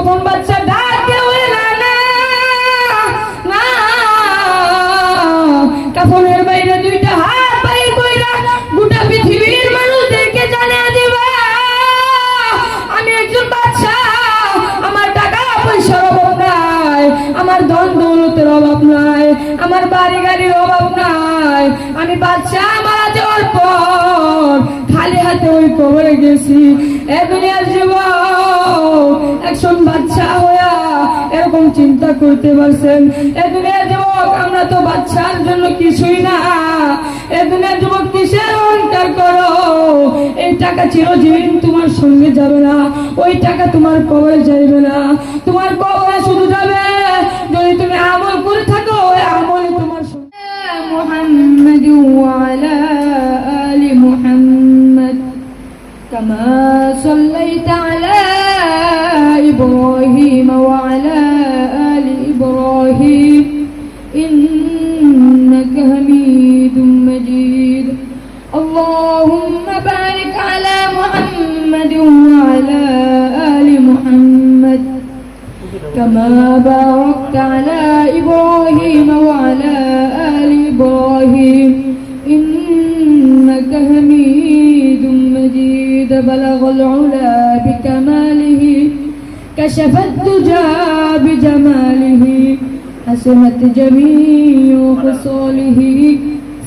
তখন বাচ্চা ডাক দিয়ে বলে না না না, কাফনের বাইরে দুইটা হাত বাইর কইরা গোটা পৃথিবীর মানুষদেরকে জানিয়ে দিবা আমি একজন বাদশা, আমার টাকা পয়সার অভাব নাই, আমার ধন দৌলতের অভাব নাই, আমার বাড়ি গাড়ির অভাব নাই, আমি বাদশা মারা যাওয়ার পর খালি হাতে ওই কবরে গেছি। এ দুনিয়ার যুবক একজন বাদশা হইয়া এরকম চিন্তা করতে পারছেন? এ দুনিয়ার যুবক আমরা তো বাদশার জন্য কিছুই না। এ দুনিয়ার যুবক কিসের অহংকার করো? এই টাকা চিরজীবন তোমার সঙ্গে যাবে না, ওই টাকা তোমার কবরে যাইবে না, তোমার কবরে শুধু যাবে যদি তুমি আমল করে থাকো, ওই আমলে তোমার সঙ্গে। মুহাম্মাদু ওয়া আলা আলি মুহাম্মাদ কামা সাল্লাইতা আলা ইব্রাহিম ওয়া আলা আলি ইব্রাহিম ইন্নাকা হামিদুম মাজিদ। আল্লাহুম্মা বারিক আলা মুহাম্মাদ ওয়া আলা আলি মুহাম্মাদ কামা বারাকতা আলা ইব্রাহিম ওয়া আলা আলি ইব্রাহিম ইন্নাকা হামিদুম মাজিদ। বালাগাল উলা বিকামালিহি কাশাফাত দুজা বিজামালিহি হাসানাত জামিউ খিসালিহি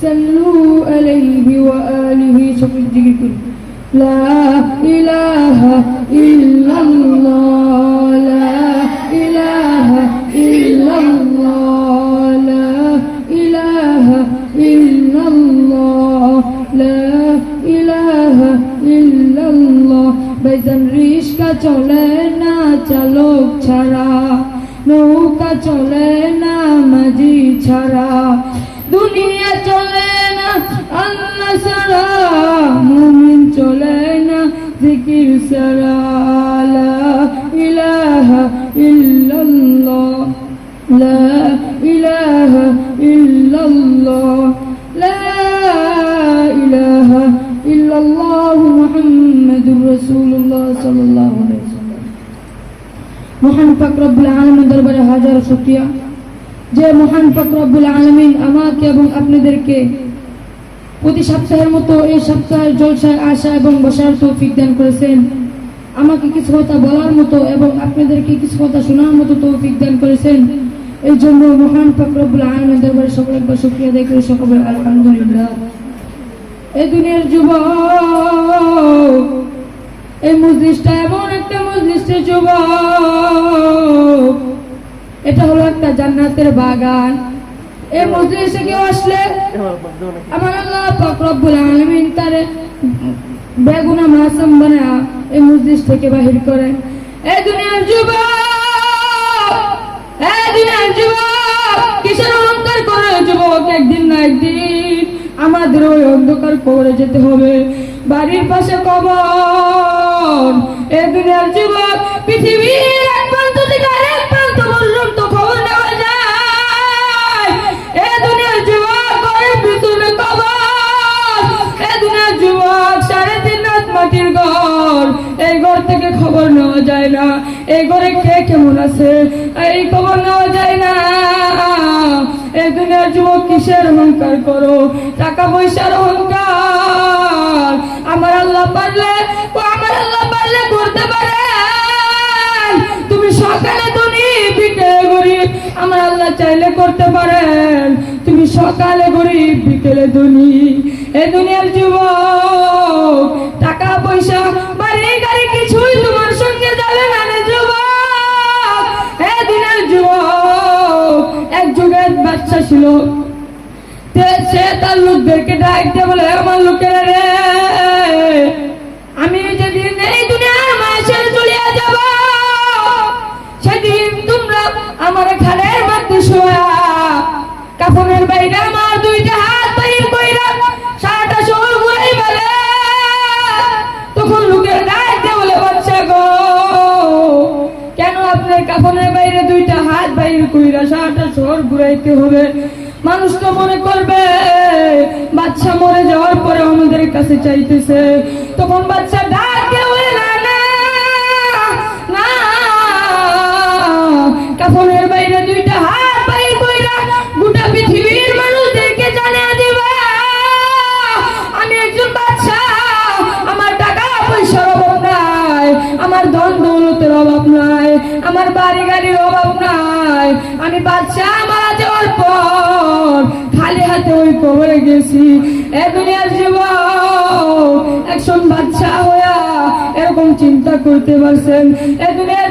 সাল্লু আলাইহি ওয়া আলিহি। সকল জিকির করি লা ইলাহা ইল্লাল্লাহ, লা ইলাহা ইল্লাল্লাহ, লা ইলাহা ইল্লাল্লাহ, লা ইলাহা ইল্লাল্লাহ। ভাইজান রিস্কা চলে না চালক ছাড়া, নৌকা চলে না মাঝি ছাড়া, দুনিয়া চলে না আল্লাহ ছাড়া, মুমিন চলে না জিকির ছাড়া। লা ইলাহা ইল্লাল্লাহ, লা ইলাহা ইল্লাল্লাহ, লা ইলাহা ইল্লাল্লাহ মুহাম্মাদুর রাসূলুল্লাহ সাল্লাল্লাহু আলাইহি ওয়াসাল্লাম। মহান পাক রব্বুল আলামিন দরবারে হাজার শুকরিয়া যে মহান পাক রব্বুল আলামিন আমাকে এবং আপনাদেরকে প্রতি সপ্তাহের মতো এই সপ্তাহের জলসায় আসা এবং বসার তৌফিক দান করেছেন, আমাকে কিছু কথা বলার মতো এবং আপনাদেরকে কিছু কথা শোনার মতো তৌফিক দান করেছেন। এই জন্য মহান পাক রব্বুল আলামিন দরবারে সকলে একবার শুকরিয়া আদায় করে সকলে আলহামদুলিল্লাহ। এই দুনিয়ার যুবক, এই মজলিসটা এমন একটা মজলিসের যুবক, এটা হলো একটা জান্নাতের বাগান। এই মজলিসে কেউ আসলে আমার আল্লাহ পাক রব্বুল আলামিন তারে বেগুনা মাসুম বানায়া এই মজলিস থেকে বাহির করেন। এই দুনিয়ার যুবক, এই দুনিয়ার যুবক কিসের অহংকার করে? যুবক একদিন না একদিন আমাদের ওই অন্ধকার কবরে যেতে হবে, বাড়ির পাশে কবর। এই দুনিয়ার যুবক পৃথিবীর এক প্রান্ত থেকে আরেক প্রান্ত পর্যন্ত খবর নেওয়া যায়। এই দুনিয়ার যুবক ঘরের পিছনে কবর। এই দুনিয়ার যুবক 3.5 হাত মাটির ঘর, এই ঘর থেকে খবর নেওয়া যায় না, এই ঘরে কে কেমন আছে এই খবর নেওয়া যায় না। এই দুনিয়ার যুবক কিসের অহংকার করো? টাকা পয়সার অহংকার। আমার আল্লাহ পারলে করতে পারে। তুমি সকালে ধনী বিকেলে গরিব, আমার আল্লাহ চাইলে করতে পারেন। তুমি সকালে গরিব বিকেলে ধনী। এই দুনিয়ার যুবক টাকা পয়সা বাড়ি গাড়ি কিছুই তোমার সঙ্গে যাবে না রে যুবক। এই দুনিয়ার যুবক এক যুগের বাচ্চা ছিল, সে তার লোকদেরকে ডাকতে বলে, আমার লোকেরা রে, আমি যেদিন এই দুনিয়ার মাসের চলিয়া যাব সেদিন তোমরা আমার ঘরের মধ্যে শোয়া কাফনের বাইরে আমার দুইটা হাত বাহির কইরা সারাটা শহর ঘুরাই বলে। তখন লোকের ডাকতে বলে, বাচ্চা গো, কেন আপনার কাফনের বাইরে দুইটা হাত বাহির কইরা সারাটা শহর ঘুরাইতে হবে? মানুষ তো মনে করবে বাচ্চা মরে যাওয়ার পরে আমাদের কাছে চাইতেছে। তখন বাচ্চা ডাক দিয়ে বলে, না না না, কাফনের বাইরে দুইটা হাত বাইর কইরা গোটা পৃথিবীর মানুষদেরকে জানিয়ে দিবা আমি একজন বাদশা, আমার টাকা পয়সার অভাব নাই, আমার ধন দৌলতের অভাব নাই, আমার বাড়ি গাড়ির অভাব নাই, আমি বাদশা মারা যাওয়ার পর খালি হাতে ওই কবরে গেছি। এ দুনিয়ার জীবন একজন বাদশা হইয়া এরকম চিন্তা করতে পারছেন? এ দুনিয়ার